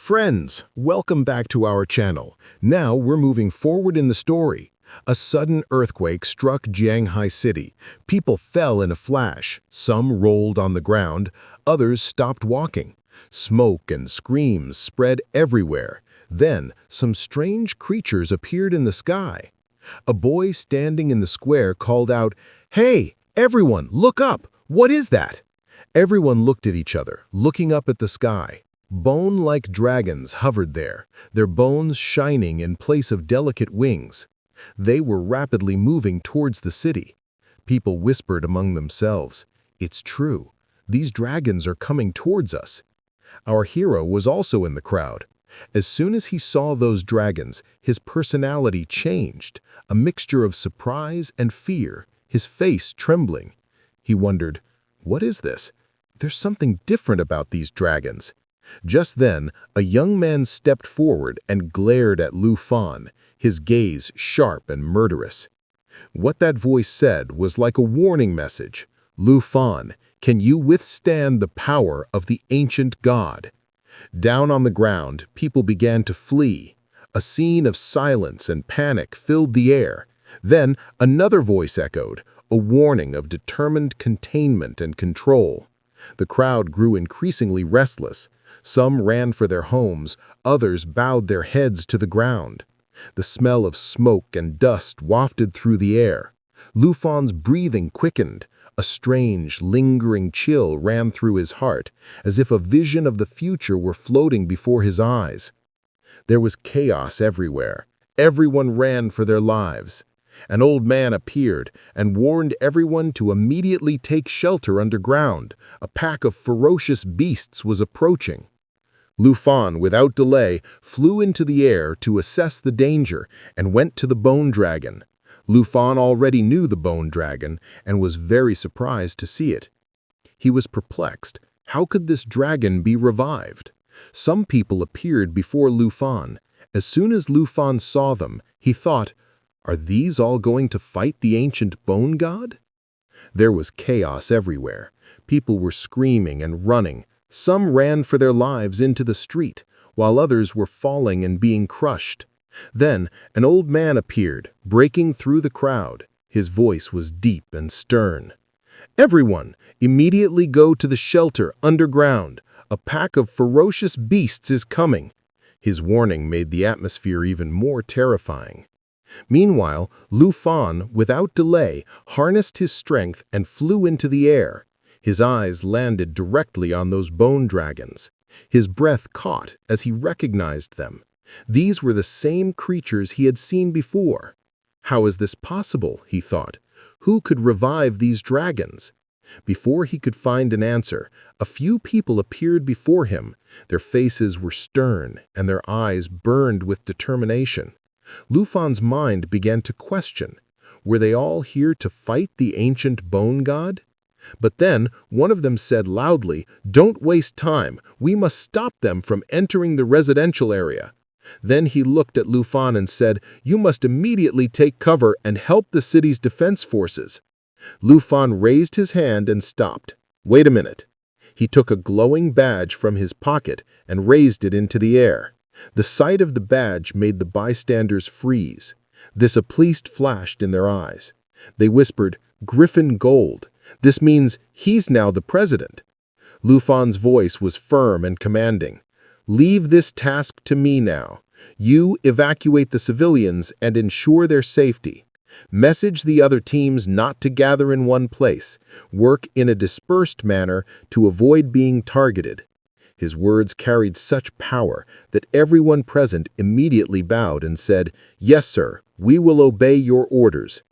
Friends, welcome back to our channel. Now we're moving forward in the story. A sudden earthquake struck Jianghai City. People fell in a flash. Some rolled on the ground. Others stopped walking. Smoke and screams spread everywhere. Then, some strange creatures appeared in the sky. A boy standing in the square called out, "Hey, everyone, look up! What is that?" Everyone looked at each other, looking up at the sky. Bone-like dragons hovered there, their bones shining in place of delicate wings. They were rapidly moving towards the city. People whispered among themselves, "It's true. These dragons are coming towards us." Our hero was also in the crowd. As soon as he saw those dragons, his personality changed, a mixture of surprise and fear, his face trembling. He wondered, "What is this? There's something different about these dragons." Just then, a young man stepped forward and glared at Lufon, his gaze sharp and murderous. What that voice said was like a warning message. "Lufon, can you withstand the power of the ancient god?" Down on the ground, people began to flee. A scene of silence and panic filled the air. Then another voice echoed, a warning of determined containment and control. The crowd grew increasingly restless. Some ran for their homes, others bowed their heads to the ground. The smell of smoke and dust wafted through the air. Lufon's breathing quickened. A strange, lingering chill ran through his heart, as if a vision of the future were floating before his eyes. There was chaos everywhere. Everyone ran for their lives. An old man appeared and warned everyone to immediately take shelter underground. A pack of ferocious beasts was approaching. Lufon, without delay, flew into the air to assess the danger and went to the bone dragon. Lufon already knew the bone dragon and was very surprised to see it. He was perplexed. How could this dragon be revived? Some people appeared before Lufon. As soon as Lufon saw them, he thought, "Are these all going to fight the ancient bone god?" There was chaos everywhere. People were screaming and running. Some ran for their lives into the street, while others were falling and being crushed. Then an old man appeared, breaking through the crowd. His voice was deep and stern. "Everyone, immediately go to the shelter underground. A pack of ferocious beasts is coming." His warning made the atmosphere even more terrifying. Meanwhile, Lufon, without delay, harnessed his strength and flew into the air. His eyes landed directly on those bone dragons. His breath caught as he recognized them. These were the same creatures he had seen before. How is this possible, he thought. Who could revive these dragons? Before he could find an answer, a few people appeared before him. Their faces were stern, and their eyes burned with determination. Lufon's mind began to question. Were they all here to fight the ancient bone god? But then one of them said loudly, "Don't waste time. We must stop them from entering the residential area." Then he looked at Lufon and said, "You must immediately take cover and help the city's defense forces." Lufon raised his hand and stopped. "Wait a minute." He took a glowing badge from his pocket and raised it into the air. The sight of the badge made the bystanders freeze. This pleased flashed in their eyes. They whispered, "Griffin Gold. This means he's now the president." Lufon's voice was firm and commanding. "Leave this task to me now. You evacuate the civilians and ensure their safety. Message the other teams not to gather in one place. Work in a dispersed manner to avoid being targeted." His words carried such power that everyone present immediately bowed and said, "Yes, sir, we will obey your orders."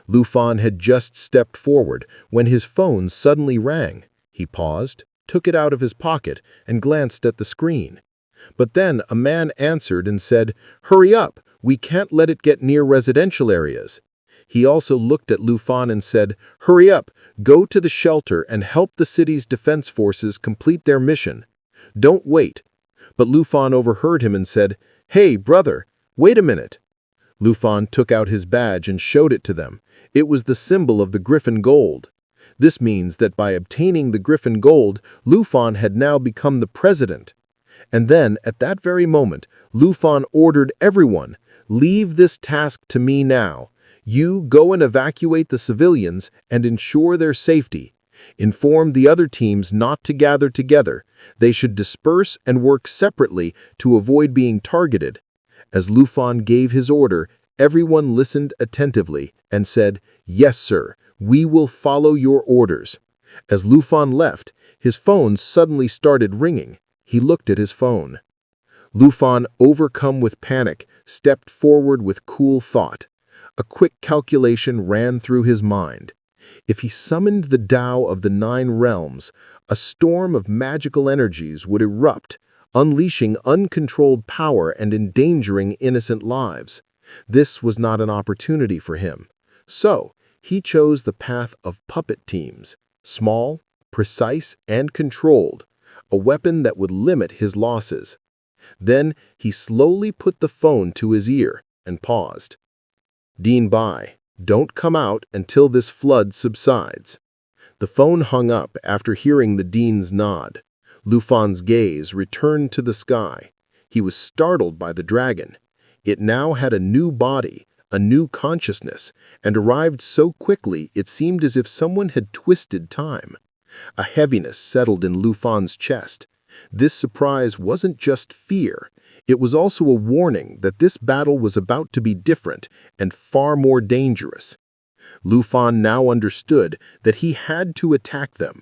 Lufon had just stepped forward when his phone suddenly rang. He paused, took it out of his pocket, and glanced at the screen. But then a man answered and said, "Hurry up, we can't let it get near residential areas." He also looked at Lufon and said, "Hurry up, go to the shelter and help the city's defense forces complete their mission. Don't wait." But Lufon overheard him and said, "Hey, brother, wait a minute." Lufon took out his badge and showed it to them. It was the symbol of the Griffin Gold. This means that by obtaining the Griffin Gold, Lufon had now become the president. And then, at that very moment, Lufon ordered everyone, "Leave this task to me now. You go and evacuate the civilians and ensure their safety. Inform the other teams not to gather together. They should disperse and work separately to avoid being targeted." As Lufon gave his order, everyone listened attentively and said, "Yes, sir, we will follow your orders." As Lufon left, his phone suddenly started ringing. He looked at his phone. Lufon, overcome with panic, stepped forward with cool thought. A quick calculation ran through his mind. If he summoned the Tao of the 9 realms, a storm of magical energies would erupt, unleashing uncontrolled power and endangering innocent lives. This was not an opportunity for him. So, he chose the path of puppet teams, small, precise, and controlled, a weapon that would limit his losses. Then, he slowly put the phone to his ear and paused. "Dean Bai, don't come out until this flood subsides." The phone hung up after hearing the Dean's nod. Lufon's gaze returned to the sky. He was startled by the dragon. It now had a new body, a new consciousness, and arrived so quickly it seemed as if someone had twisted time. A heaviness settled in Lufon's chest. This surprise wasn't just fear. It was also a warning that this battle was about to be different and far more dangerous. Lufon now understood that he had to attack them.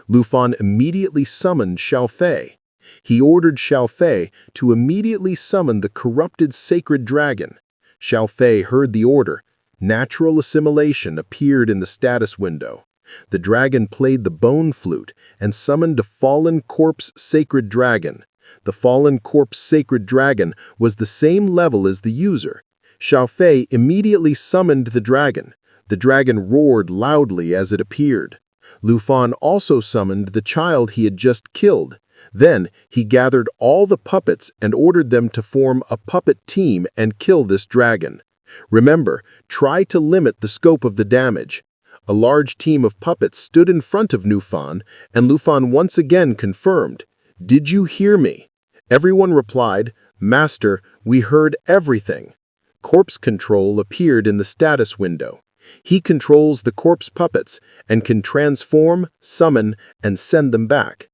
Lufon immediately summoned Xiao Fei. He ordered Xiao Fei to immediately summon the corrupted sacred dragon. Xiao Fei heard the order. Natural assimilation appeared in the status window. The dragon played the bone flute and summoned a fallen corpse sacred dragon. The fallen corpse sacred dragon was the same level as the user. Xiao Fei immediately summoned the dragon. The dragon roared loudly as it appeared. Lufon also summoned the child he had just killed. Then he gathered all the puppets and ordered them to form a puppet team and kill this dragon. Remember, try to limit the scope of the damage. A large team of puppets stood in front of Lufon, and Lufon once again confirmed, "Did you hear me?" Everyone replied, "Master, we heard everything." Corpse control appeared in the status window. He controls the corpse puppets and can transform, summon, and send them back.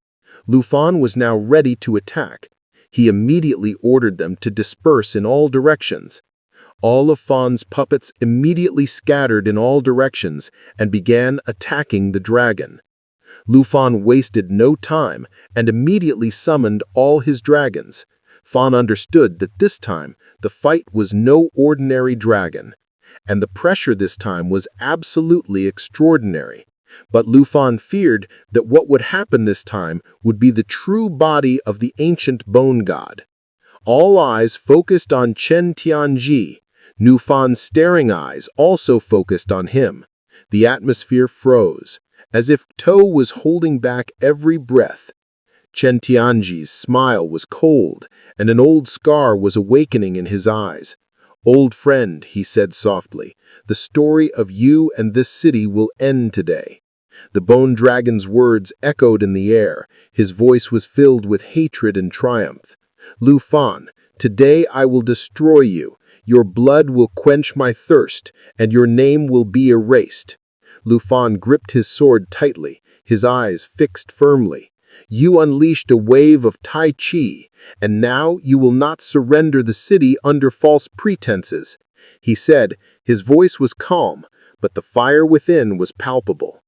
Lufon was now ready to attack. He immediately ordered them to disperse in all directions. All of Fon's puppets immediately scattered in all directions and began attacking the dragon. Lufon wasted no time and immediately summoned all his dragons. Fon understood that this time the fight was no ordinary dragon, and the pressure this time was absolutely extraordinary. But Lufon feared that what would happen this time would be the true body of the ancient bone god. All eyes focused on Chen Tianji. Lufon's staring eyes also focused on him. The atmosphere froze, as if To was holding back every breath. Chen Tianji's smile was cold, and an old scar was awakening in his eyes. "Old friend," he said softly, "the story of you and this city will end today." The bone dragon's words echoed in the air. His voice was filled with hatred and triumph. "Lufon, today I will destroy you. Your blood will quench my thirst, and your name will be erased." Lufon gripped his sword tightly, his eyes fixed firmly. "You unleashed a wave of Tai Chi, and now you will not surrender the city under false pretenses," he said. His voice was calm, but the fire within was palpable.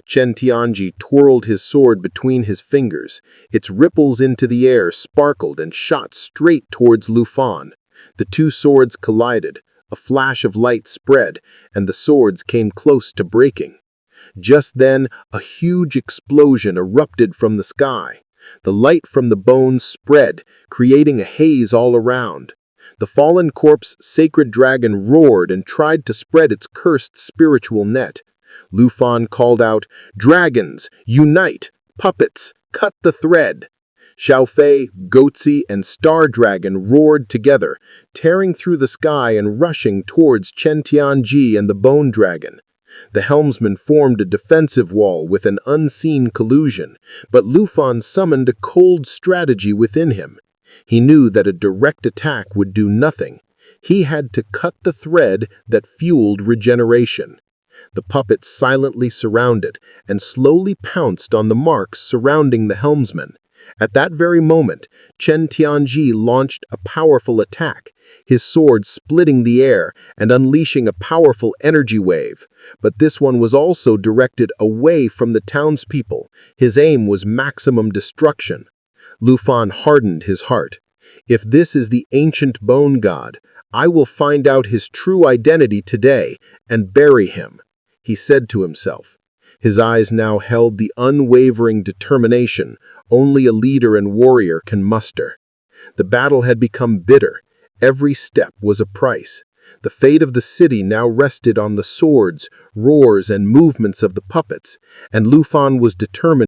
Chen Tianji twirled his sword between his fingers. Its ripples into the air sparkled and shot straight towards Lufon. The two swords collided, a flash of light spread, and the swords came close to breaking. Just then, a huge explosion erupted from the sky. The light from the bones spread, creating a haze all around. The fallen corpse sacred dragon roared and tried to spread its cursed spiritual net. Lufon called out, "Dragons, unite! Puppets, cut the thread!" Xiao Fei, Goatse, and Star Dragon roared together, tearing through the sky and rushing towards Chen Tianji and the Bone Dragon. The helmsman formed a defensive wall with an unseen collusion, but Lufon summoned a cold strategy within him. He knew that a direct attack would do nothing. He had to cut the thread that fueled regeneration. The puppets silently surrounded and slowly pounced on the marks surrounding the helmsman. At that very moment, Chen Tianji launched a powerful attack, his sword splitting the air and unleashing a powerful energy wave. But this one was also directed away from the townspeople. His aim was maximum destruction. Lufon hardened his heart. If this is the ancient bone god, I will find out his true identity today and bury him, he said to himself. His eyes now held the unwavering determination only a leader and warrior can muster. The battle had become bitter. Every step was a price. The fate of the city now rested on the swords, roars, and movements of the puppets, and Lufon was determined